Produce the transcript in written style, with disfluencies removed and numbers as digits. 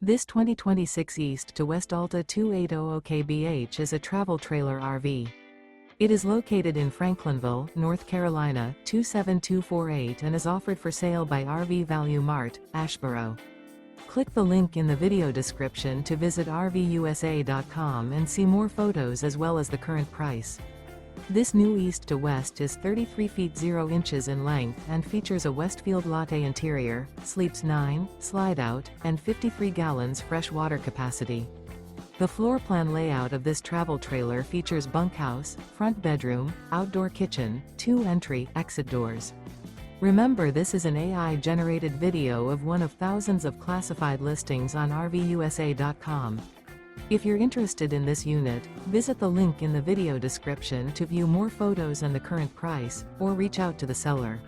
This 2026 East to West Alta 2800 kbh is a travel trailer RV. It is located in Franklinville, North Carolina, 27248 and is offered for sale by RV Value Mart, Asheboro. Click the link in the video description to visit RVUSA.com and see more photos as well as the current price. This new East to West is 33 feet 0 inches in length and features a Westfield Latte interior, sleeps 9, Slideout, and 53 gallons fresh water capacity. The floor plan layout of this travel trailer features bunkhouse, front bedroom, outdoor kitchen, 2 entry/exit doors. Remember, this is an AI-generated video of one of thousands of classified listings on RVUSA.com. If you're interested in this unit, visit the link in the video description to view more photos and the current price, or reach out to the seller.